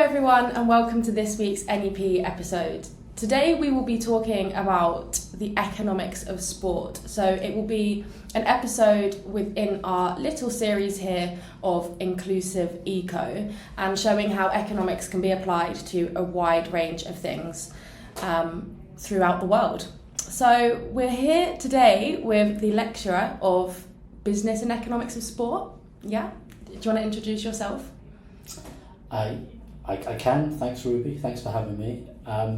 everyone, and welcome to this week's NEP episode. Today we will be talking about the economics of sport. So it will be an episode within our little series here of Inclusive Eco, and showing how economics can be applied to a wide range of things throughout the world. So we're here today with the lecturer of Business and Economics of Sport. Yeah? Do you want to introduce yourself? I can, thanks Ruby, thanks for having me.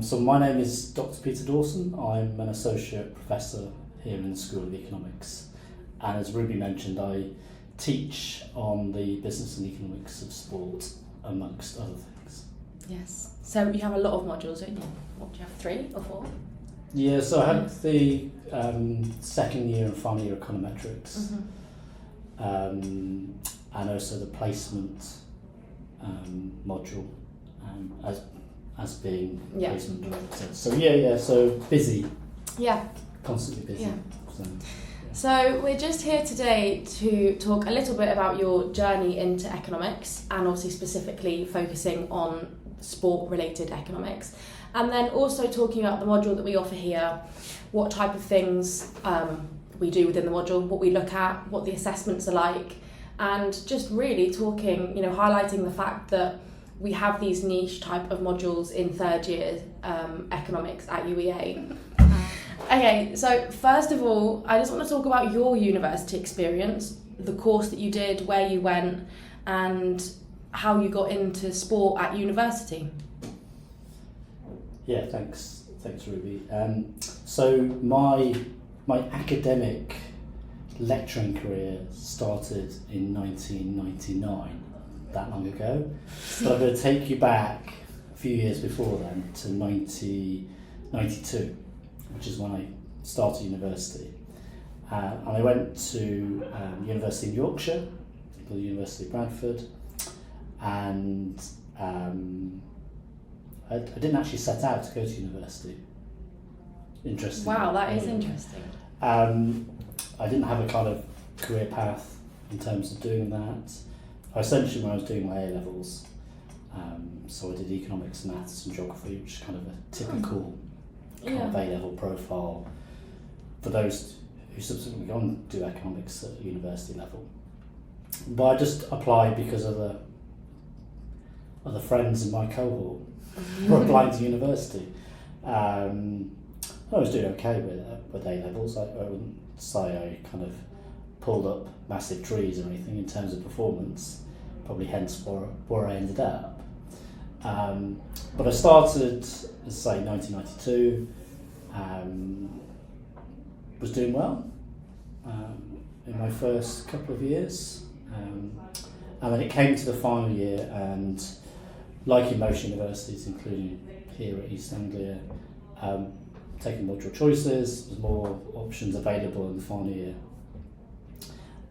So my name is Dr Pete Dawson. I'm an associate professor here in the School of Economics, and as Ruby mentioned, I teach on the business and economics of sport, amongst other things. Yes. So you have a lot of modules, don't you? What, do you have 3 or 4? Yeah, so I had the second year and final year econometrics, and also the placement module as being placement director. So so busy. Yeah. Constantly busy. Yeah. So we're just here today to talk a little bit about your journey into economics, and obviously specifically focusing on sport-related economics, and then also talking about the module that we offer here, what type of things we do within the module, what we look at, what the assessments are like, and just really talking, highlighting the fact that we have these niche type of modules in third year economics at UEA. Okay, so first of all, I just want to talk about your university experience, the course that you did, where you went, and how you got into sport at university. Yeah, thanks Ruby. So my academic lecturing career started in 1999, that long ago. But I'm going to take you back a few years before then to 1992, which is when I started university. And I went to University in Yorkshire, the University of Bradford, and I didn't actually set out to go to university. Interesting. Wow, that is interesting. I didn't have a kind of career path in terms of doing that. Essentially, when I was doing my A-levels, so I did economics, maths and geography, which is kind of a typical kind of A-level profile for those who subsequently go on to do economics at university level. But I just applied because of the other friends in my cohort were applying to university. I was doing okay with A-levels. I wouldn't say I kind of pulled up massive trees or anything in terms of performance, probably hence where I ended up. But I started, as say, 1992, was doing well in my first couple of years, and then it came to the final year, and like in most universities, including here at East Anglia, taking module choices, there's more options available in the final year.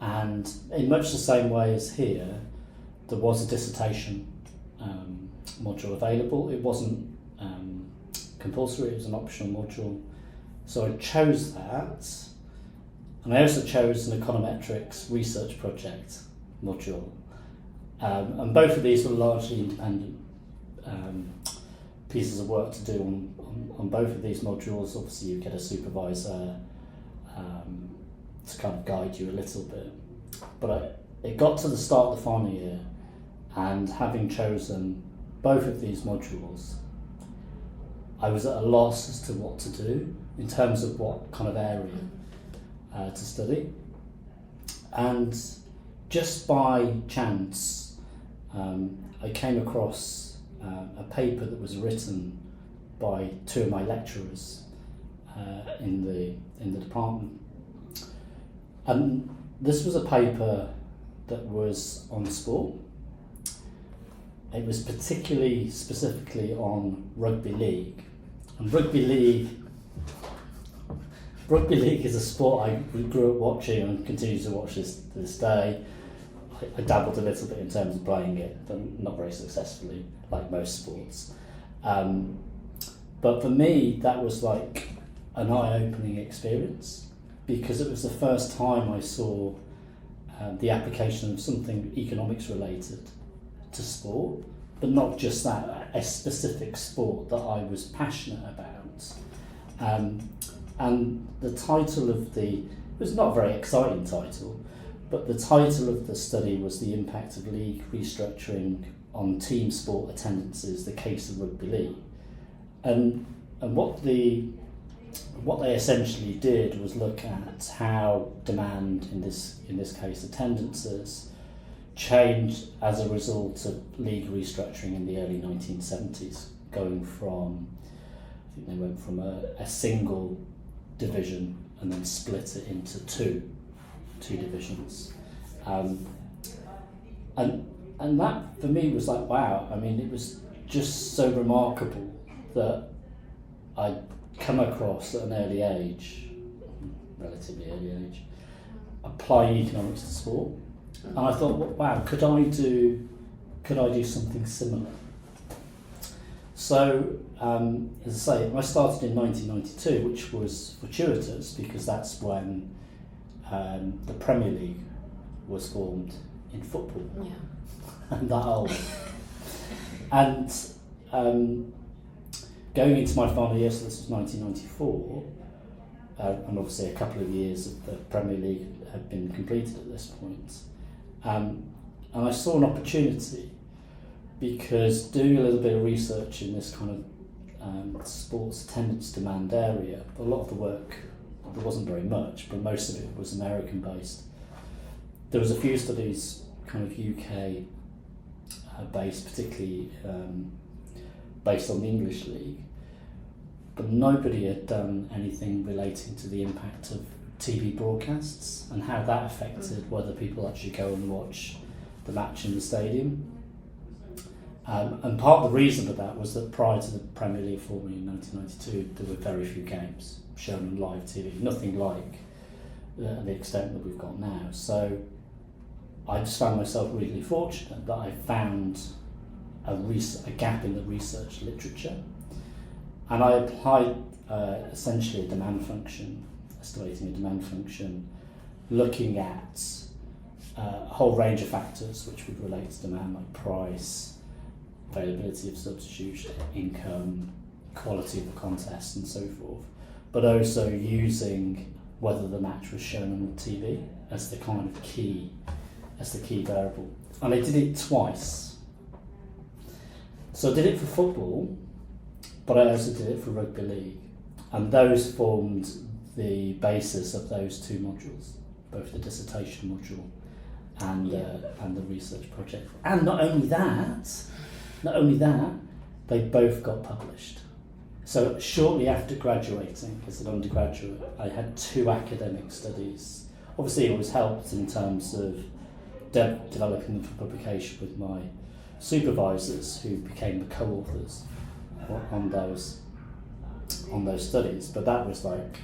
And in much the same way as here, there was a dissertation module available. It wasn't compulsory, it was an optional module. So I chose that, and I also chose an econometrics research project module. And both of these were largely independent pieces of work to do on both of these modules. Obviously you get a supervisor to kind of guide you a little bit. But it got to the start of the final year, and having chosen both of these modules, I was at a loss as to what to do in terms of what kind of area to study. And just by chance, I came across a paper that was written by 2 of my lecturers in the department. And this was a paper that was on sport. It was specifically on rugby league. And rugby league is a sport I grew up watching and continue to watch to this day. I dabbled a little bit in terms of playing it, but not very successfully, like most sports. But for me, that was like an eye-opening experience, because it was the first time I saw the application of something economics related to sport, but not just that, a specific sport that I was passionate about. And the title of it was not a very exciting title, but the title of the study was The Impact of League Restructuring on Team Sport Attendances, the Case of Rugby League. And what they essentially did was look at how demand, in this case attendances, changed as a result of league restructuring in the early 1970s, going from, I think they went from a single division and then split it into two divisions. And that for me was like, wow, I mean, it was just so remarkable that I'd come across at an early age, relatively early age, applying economics to sport. And I thought, wow, could I do something similar? So, as I say, I started in 1992, which was fortuitous because that's when the Premier League was formed in football. Yeah. And that old. And going into my final year, so this was 1994, and obviously a couple of years of the Premier League had been completed at this point. And I saw an opportunity because doing a little bit of research in this kind of sports attendance demand area, a lot of the work, there wasn't very much, but most of it was American based. There was a few studies kind of UK based, particularly based on the English League, but nobody had done anything relating to the impact of TV broadcasts and how that affected whether people actually go and watch the match in the stadium. And part of the reason for that was that prior to the Premier League forming in 1992, there were very few games shown on live TV, nothing like the extent that we've got now. So I just found myself really fortunate that I found a gap in the research literature, and I applied essentially a demand function, estimating a demand function, looking at a whole range of factors which would relate to demand, like price, availability of substitution, income, quality of the contest, and so forth, but also using whether the match was shown on TV as the kind of key variable. And I did it twice. So I did it for football, but I also did it for rugby league, and those formed the basis of those two modules, both the dissertation module and the research project. And not only that, they both got published. So shortly after graduating as an undergraduate, I had 2 academic studies. Obviously it was helped in terms of developing them for publication with my supervisors, who became the co-authors on those studies. But that was like,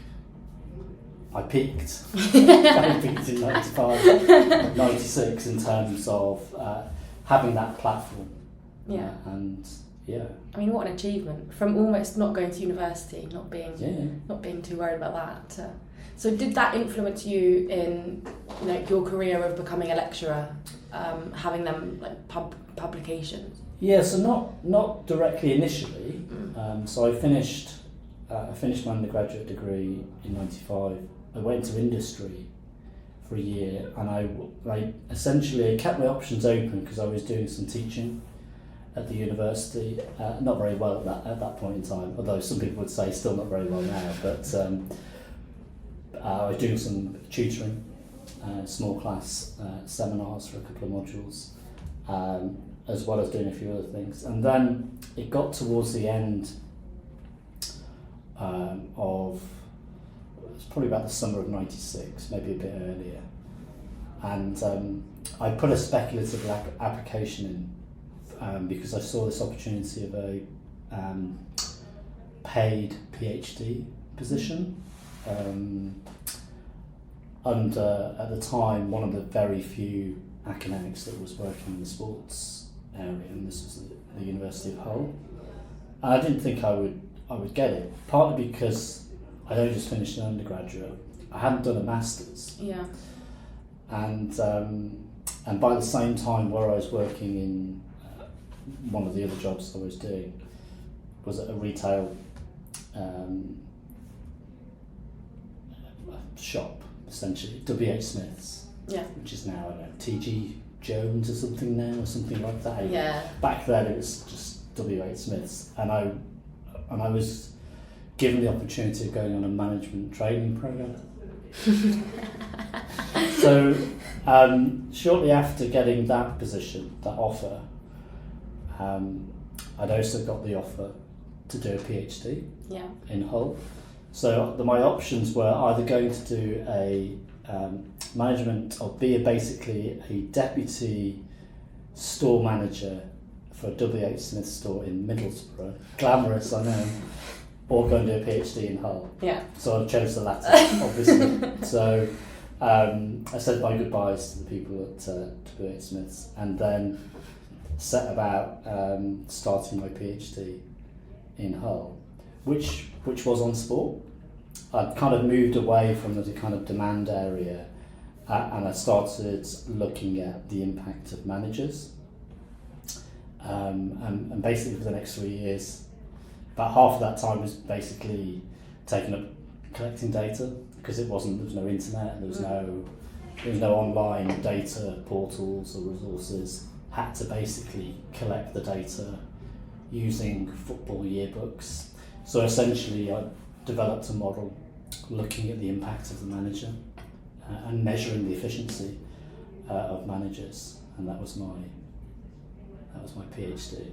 I peaked. I peaked in 95, 96 in terms of having that platform. Yeah. And yeah. I mean, what an achievement, from almost not going to university, not being too worried about that. So did that influence you in your career of becoming a lecturer, having them like publications? Yeah, so not directly initially. So I finished my undergraduate degree in 95. I went to industry for a year, and I essentially kept my options open because I was doing some teaching at the university, not very well at that point in time, although some people would say still not very well now, but I was doing some tutoring, small class seminars for a couple of modules, as well as doing a few other things. And then it got towards the end of, it was probably about the summer of 96, maybe a bit earlier, and I put a speculative application in because I saw this opportunity of a paid PhD position under, at the time, one of the very few academics that was working in the sports area, and this was the University of Hull. And I didn't think I would get it, partly because I'd only just finished an undergraduate. I hadn't done a master's. Yeah. And by the same time where I was working in one of the other jobs I was doing was at a retail shop, essentially, WH Smith's, which is now, I don't know, TG Jones or something now, or something like that. Yeah. Back then it was just WH Smith's, and I was given the opportunity of going on a management training program. So shortly after getting that position, that offer, I'd also got the offer to do a PhD in Hull. So my options were either going to do a management or be basically a deputy store manager for a WH Smith store in Middlesbrough, glamorous I know, or go and do a PhD in Hull. Yeah. So I chose the latter, obviously. So I said my goodbyes to the people at WH Smith's, and then set about starting my PhD in Hull, which was on sport. I'd kind of moved away from the kind of demand area, and I started looking at the impact of managers. And basically for the next 3 years, about half of that time was basically taken up collecting data, because there was no internet, there was no online data portals or resources. Had to basically collect the data using football yearbooks. So essentially I developed a model looking at the impact of the manager and measuring the efficiency of managers, and that was my PhD.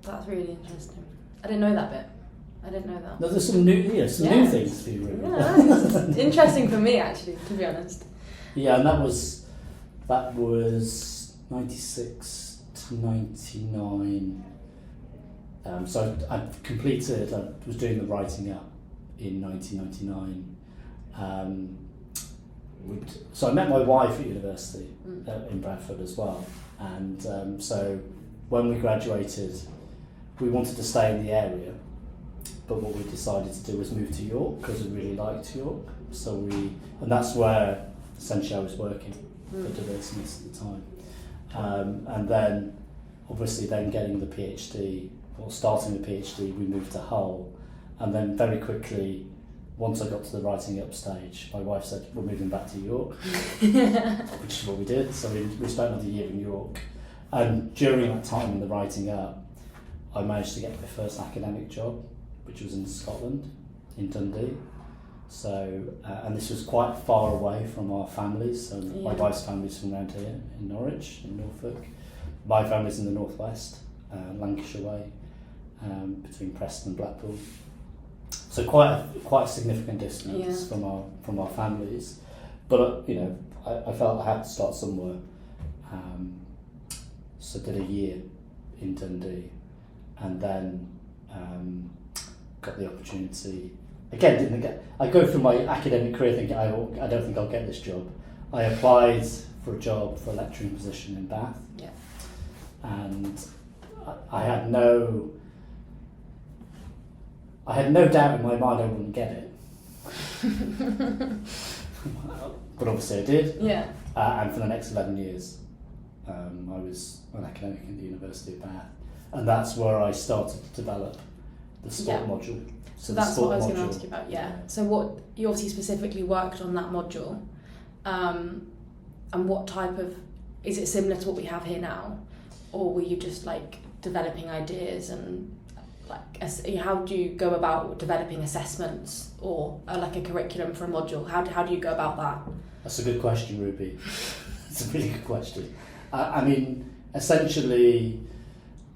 That's really interesting. I didn't know that bit. I didn't know that. No, there's some new things for you, really. Yeah, that's interesting for me, actually, to be honest. Yeah, and that was 96 to 99. So I was doing the writing up in 1999. So I met my wife at university in Bradford as well. And so when we graduated, we wanted to stay in the area, but what we decided to do was move to York, because we really liked York. And that's where essentially I was working for WH Smiths at the time. And then obviously getting the PhD, or starting the PhD, we moved to Hull, and then very quickly, once I got to the writing up stage, my wife said, we're moving back to York, which is what we did. So we spent another year in York, and during that time in the writing up, I managed to get my first academic job, which was in Scotland, in Dundee. So, and this was quite far away from our families. So my wife's family's from around here in Norwich, in Norfolk. My family's in the northwest, Lancashire way, between Preston and Blackpool. So quite a significant distance from our families. But I felt I had to start somewhere. So did a year in Dundee, and then got the opportunity. Again, I go through my academic career thinking I don't think I'll get this job. I applied for a job for a lecturing position in Bath, and I had no doubt in my mind I wouldn't get it. But obviously I did. Yeah. And for the next 11 years, I was an academic at the University of Bath, and that's where I started to develop the sport module. So that's what I was going to ask you about, So what, you obviously specifically worked on that module, and what type of, is it similar to what we have here now, or were you just developing ideas, and how do you go about developing assessments or a curriculum for a module? How do you go about that? That's a good question, Ruby. It's a really good question. I mean, essentially,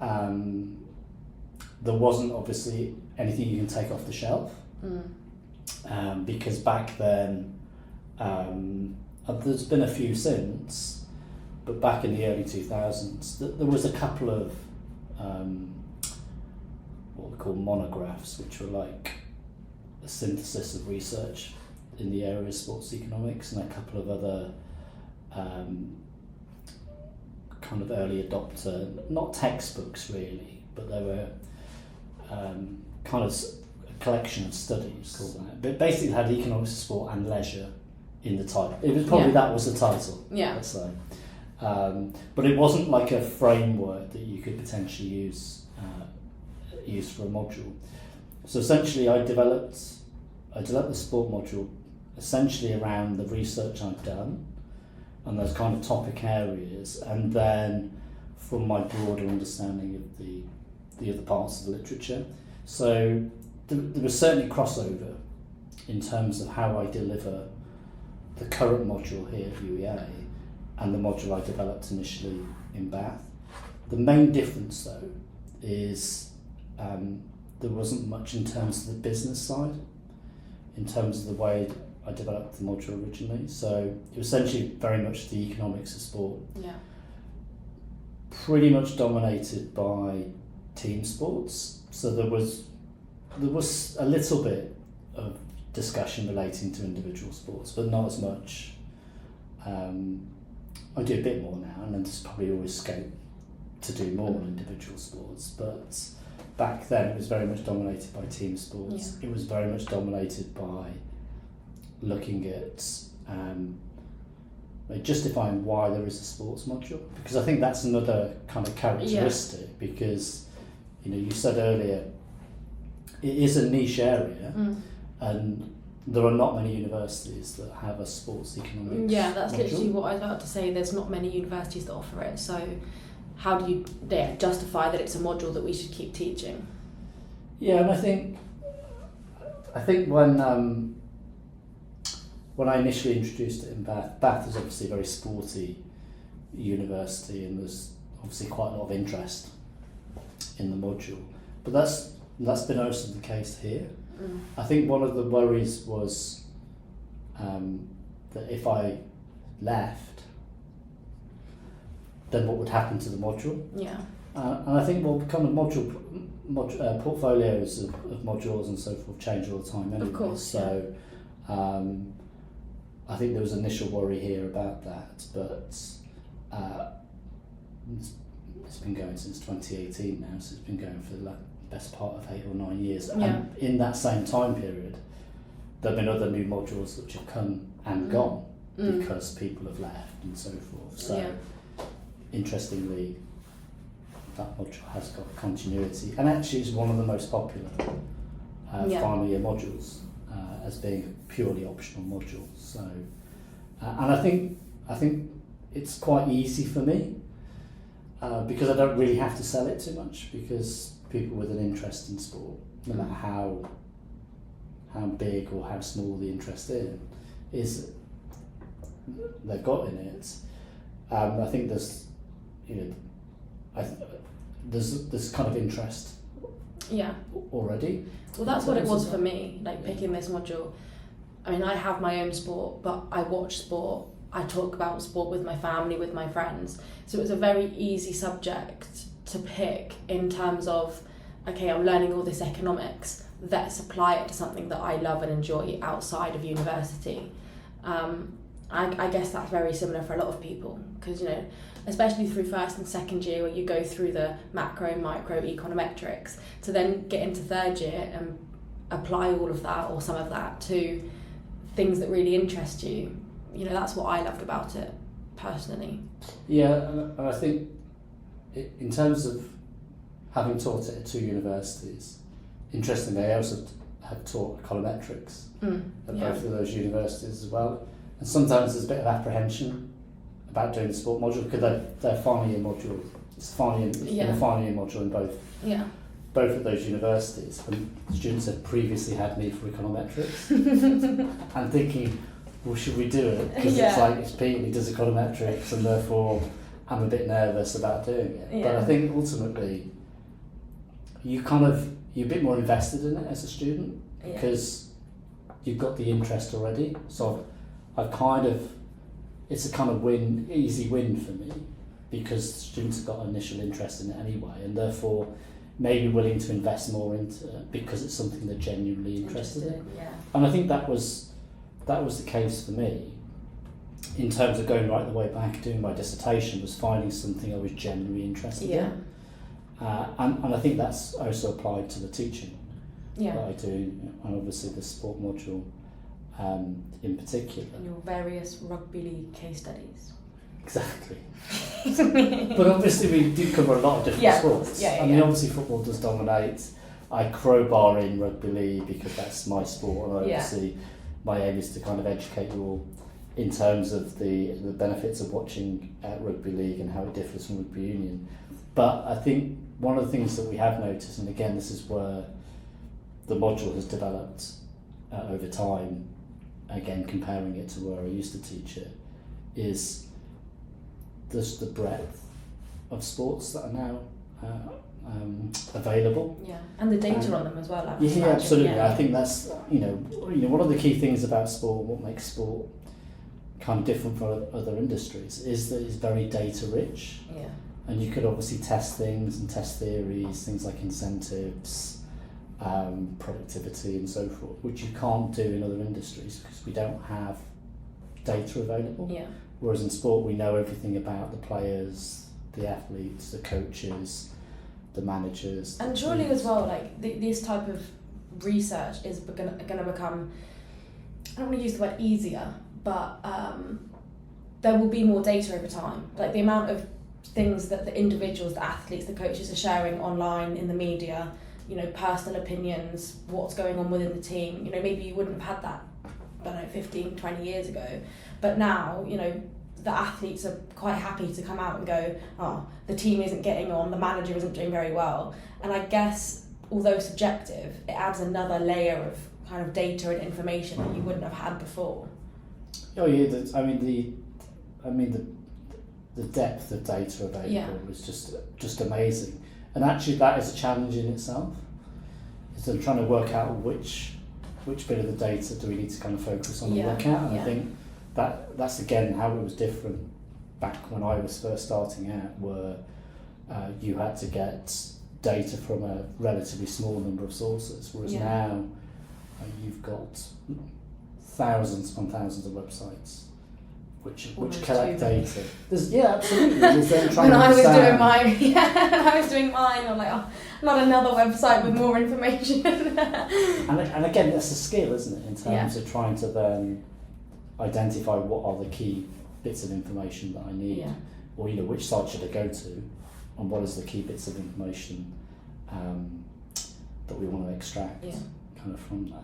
there wasn't obviously anything you can take off the shelf, because back then, there's been a few since, but back in the early 2000s, there was a couple of what we call monographs, which were like a synthesis of research in the area of sports economics, and a couple of other kind of early adopter, not textbooks really, but they were kind of a collection of studies called that. But basically had economics of sport and leisure in the title. It was probably that was the title, let's say. But it wasn't like a framework that you could potentially use for a module. So essentially I developed the sport module essentially around the research I've done and those kind of topic areas, and then from my broader understanding of the other parts of the literature. So there was certainly crossover in terms of how I deliver the current module here at UEA and the module I developed initially in Bath. The main difference though is there wasn't much in terms of the business side, in terms of the way I developed the module originally. So it was essentially very much the economics of sport. Yeah. Pretty much dominated by team sports. So there was a little bit of discussion relating to individual sports, but not as much. I do a bit more now, and then there's probably always scope to do more on individual sports. But back then it was very much dominated by team sports. Yeah. It was very much dominated by looking at justifying why there is a sports module, because I think that's another kind of characteristic. Because you said earlier it is a niche area, and there are not many universities that have a sports economics that's module. literally what I was about to say. There's not many universities that offer it, so how do you justify that it's a module that we should keep teaching? Yeah, and I think when I initially introduced it in Bath is obviously a very sporty university, and there's obviously quite a lot of interest in the module. But that's been also the case here. I think one of the worries was that if I left, then what would happen to the module? Yeah. And I think kind of portfolios of modules and so forth change all the time anyway. Of course. So I think there was initial worry here about that, but it's been going since 2018 now, so it's been going for the best part of 8 or 9 years. Yeah. And in that same time period, there have been other new modules which have come and gone because people have left and so forth. So interestingly, that module has got continuity, and actually is one of the most popular final year modules as being a purely optional module. So, and I think it's quite easy for me because I don't really have to sell it too much, because people with an interest in sport, no matter how big or how small the interest is they've got in it. I think there's there's kind of interest already. Well, that's what it was for me, picking this module. I mean, I have my own sport, but I watch sport, I talk about sport with my family, with my friends, so it was a very easy subject to pick in terms of, okay, I'm learning all this economics, let's apply it to something that I love and enjoy outside of university. I guess that's very similar for a lot of people, because especially through first and second year, where you go through the macro, micro, econometrics, to then get into third year and apply all of that or some of that to things that really interest you. That's what I loved about it personally. Yeah, and I think in terms of having taught it at 2 universities, interestingly, I also have taught econometrics at both of those universities as well. And sometimes there's a bit of apprehension about doing the sport module, because they're final year module. It's a final year module in both of those universities. And students had previously had me for econometrics, and thinking, well, should we do it? Because it's Pete, he does econometrics, and therefore I'm a bit nervous about doing it. But I think ultimately you're a bit more invested in it as a student, because you've got the interest already. So it's a kind of easy win for me, because students have got initial interest in it anyway, and therefore maybe willing to invest more into it because it's something they're genuinely interested in. And I think that was the case for me in terms of going right the way back, doing my dissertation, was finding something I was genuinely interested in. And I think that's also applied to the teaching that I do, and obviously the sport module in particular. And your various rugby league case studies. Exactly. But obviously we do cover a lot of different sports. I mean, obviously football does dominate. I crowbar in rugby league because that's my sport, and obviously my aim is to kind of educate you all in terms of the benefits of watching rugby league and how it differs from rugby union. But I think one of the things that we have noticed, and again this is where the module has developed over time, again comparing it to where I used to teach it, is just the breadth of sports that are now available. Yeah, and the data on them as well. Yeah, absolutely. Yeah. I think that's one of the key things about sport, what makes sport kind of different from other industries, is that it's very data rich. Yeah. And you could obviously test things and test theories, things like incentives, productivity and so forth, which you can't do in other industries because we don't have data available. Yeah. Whereas in sport we know everything about the players, the athletes, the coaches, the managers. And surely as well, like this type of research is going to become, I don't want to use the word easier, but there will be more data over time. Like the amount of things that the individuals, the athletes, the coaches are sharing online, in the media, personal opinions, what's going on within the team. Maybe you wouldn't have had that, I don't know, 15, 20 years ago. But now, the athletes are quite happy to come out and go, oh, the team isn't getting on, the manager isn't doing very well. And I guess, although subjective, it adds another layer of kind of data and information that you wouldn't have had before. Oh yeah, the depth of data available is just amazing. And actually that is a challenge in itself. Is I'm trying to work out which bit of the data do we need to kind of focus on and look at. And I think that's again how it was different back when I was first starting out, where you had to get data from a relatively small number of sources, whereas now you've got thousands upon thousands of websites which collect data. Absolutely. When I was doing mine, I'm like, oh, not another website with more information. and again, that's a skill, isn't it, in terms of trying to then identify what are the key bits of information that I need, or which site should I go to, and what is the key bits of information that we want to extract kind of from that.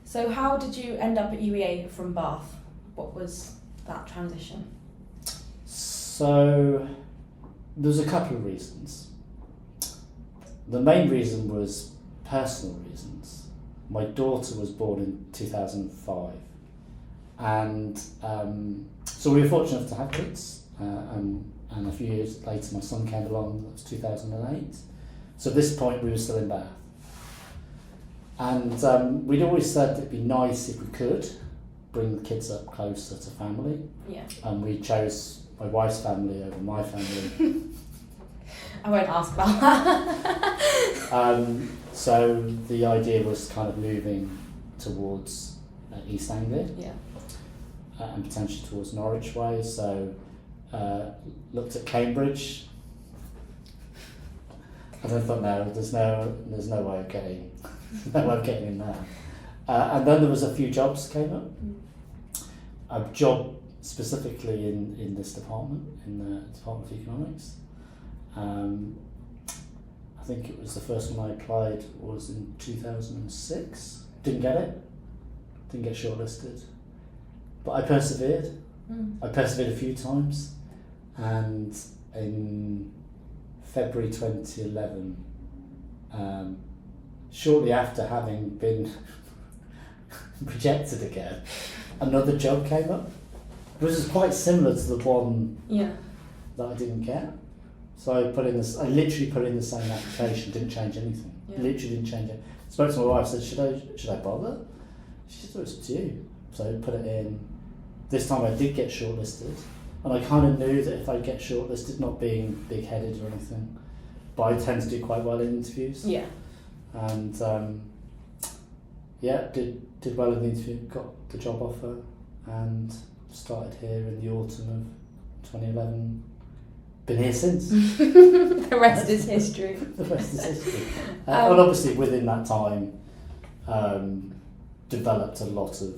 So how did you end up at UEA from Bath? What was that transition? So there's a couple of reasons. The main reason was personal reasons. My daughter was born in 2005, and so we were fortunate enough to have kids, and a few years later my son came along. That was 2008. So at this point we were still in Bath, and we'd always said it'd be nice if we could bring the kids up closer to family. Yeah. And we chose my wife's family over my family. I won't ask about that. So the idea was kind of moving towards East Anglia. Yeah. And potentially towards Norwich way. So looked at Cambridge. And I thought, no, there's no way of getting in there. And then there was a few jobs came up. A job specifically in this department, in the Department of Economics. I think it was the first one I applied was in 2006. Didn't get it. Didn't get shortlisted. But I persevered. I persevered a few times. And in February 2011, shortly after having been rejected again, another job came up, which was quite similar to the one that I didn't get. So I literally put in the same application, didn't change anything. Literally didn't change it. Spoke to my wife, said, should I bother? She said, it's up to you. So I put it in. This time I did get shortlisted, and I kind of knew that if I get shortlisted, not being big-headed or anything, but I tend to do quite well in interviews. Yeah. And did well in the interview, got the job offer, and started here in the autumn of 2011. Been here since. The rest is history. The rest is history. And obviously within that time, developed a lot of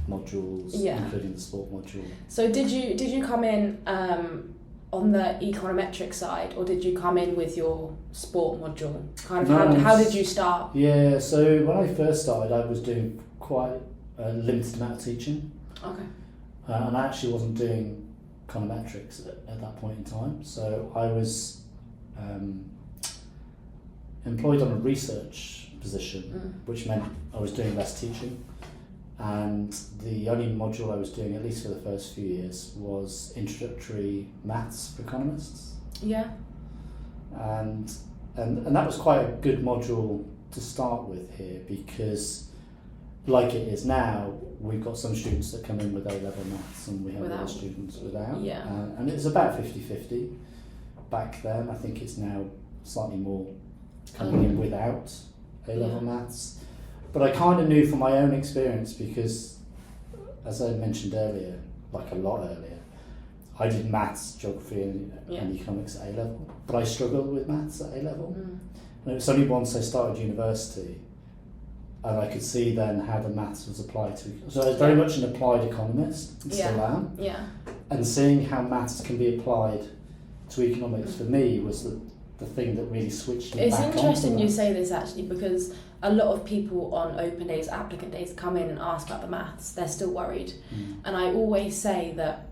modules, Yeah. including the sport module. So did you come in on the econometric side, or did you come in with your sport module? Kind of how did you start? Yeah, so when I first started, I was doing quite a limited amount of teaching. Okay. And I actually wasn't doing econometrics at that point in time. So I was employed on a research position, which meant I was doing less teaching. And the only module I was doing, at least for the first few years, was introductory maths for economists. Yeah. And that was quite a good module to start with here, because like it is now, we've got some students that come in with A-level maths and we have other students without. Yeah. And it's about 50-50 back then. I think it's now slightly more coming in without A-level maths. But I kind of knew from my own experience, because as I mentioned earlier, like a lot earlier, I did maths, geography and economics at A-level, but I struggled with maths at A-level. And it was only once I started university and I could see then how the maths was applied to. So I was very much an applied economist, and still am. Yeah. And seeing how maths can be applied to economics for me was the thing that really switched me back on. It's interesting you say this actually, because a lot of people on open days, applicant days, come in and ask about the maths. They're still worried. And I always say that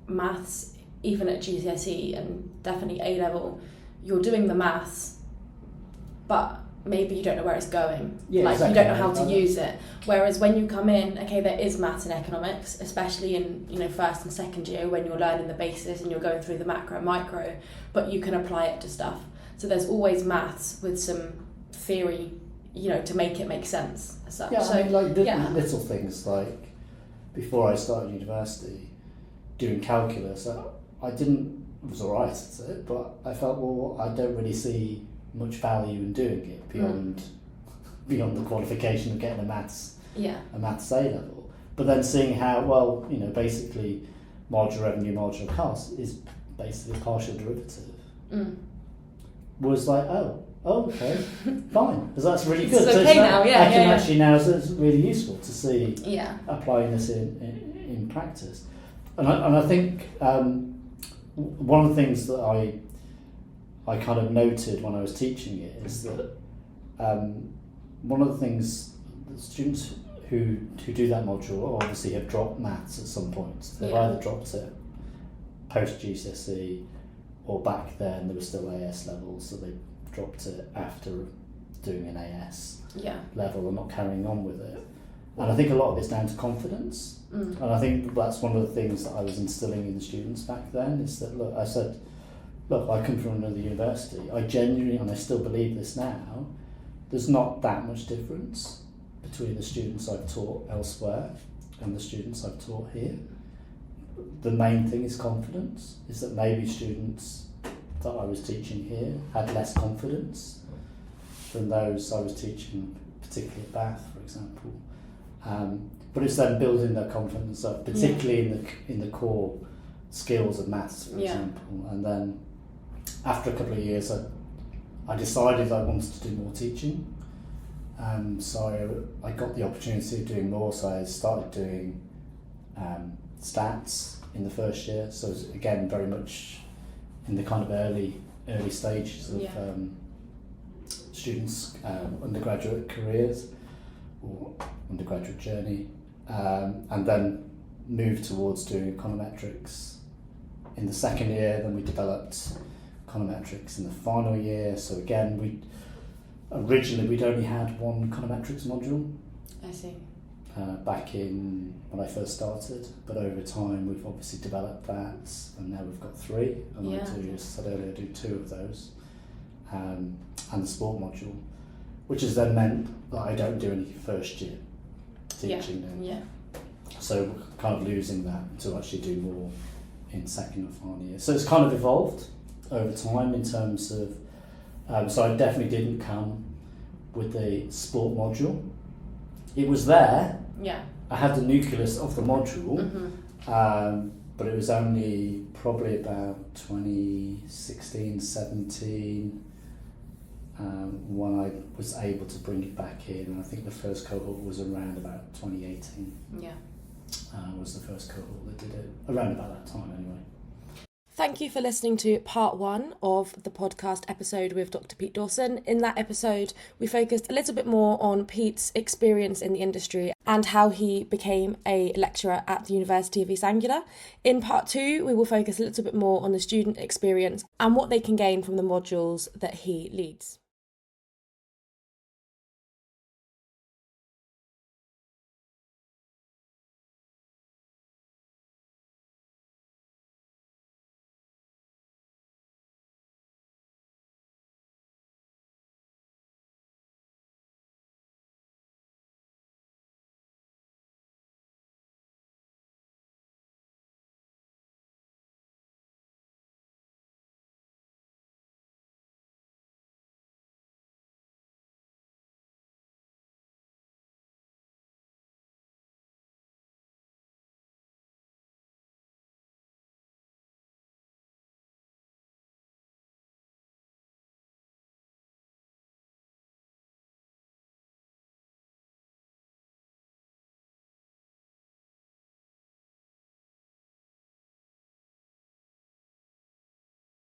maths, even at GCSE and definitely A-level, you're doing the maths, but maybe you don't know where it's going. Yeah, like exactly. You don't know how to use it. Whereas when you come in, okay, there is maths and economics, especially in first and second year when you're learning the basis and you're going through the macro and micro, but you can apply it to stuff. So there's always maths with some theory, to make it make sense as such. Yeah, so, I mean, like little things, like before I started university, doing calculus, I was alright at it, but I felt, well, I don't really see much value in doing it beyond the qualification of getting a maths A level. But then seeing how, basically marginal revenue, marginal cost is basically a partial derivative, was like, oh, okay, fine, because that's really good. It's okay now, actually now, so it's really useful to see applying this in practice. And I think one of the things that I kind of noted when I was teaching it is that one of the things that students who do that module obviously have dropped maths at some point. They've either dropped it post GCSE, or back then there was still AS levels, so they dropped it after doing an AS level and not carrying on with it. And I think a lot of it's down to confidence. And I think that's one of the things that I was instilling in the students back then, is that, look, I come from another university. I genuinely, and I still believe this now, there's not that much difference between the students I've taught elsewhere and the students I've taught here. The main thing is confidence, is that maybe students that I was teaching here had less confidence than those I was teaching, particularly at Bath, for example. But it's then building their confidence up, particularly in the core skills of maths, for example. And then after a couple of years, I decided I wanted to do more teaching. So I got the opportunity of doing more, so I started doing stats in the first year. So it was, again, very much in the kind of early stages of students' undergraduate careers or undergraduate journey, and then moved towards doing econometrics in the second year. Then we developed econometrics in the final year. So again, originally we'd only had one econometrics module. I see. Back in when I first started, but over time we've obviously developed that, and now we've got 3, and as I said earlier, I do 2 of those, and the sport module, which has then meant that I don't do any first year teaching now. So we're kind of losing that to actually do more in second and final year. So it's kind of evolved over time in terms of, so I definitely didn't come with the sport module. It was there. I had the nucleus of the module, but it was only probably about 2016, 17 when I was able to bring it back in, and I think the first cohort was around about 2018. was the first cohort that did it, around about that time anyway. Thank you for listening to part 1 of the podcast episode with Dr Pete Dawson. In that episode, we focused a little bit more on Pete's experience in the industry and how he became a lecturer at the University of East Anglia. In part 2, we will focus a little bit more on the student experience and what they can gain from the modules that he leads.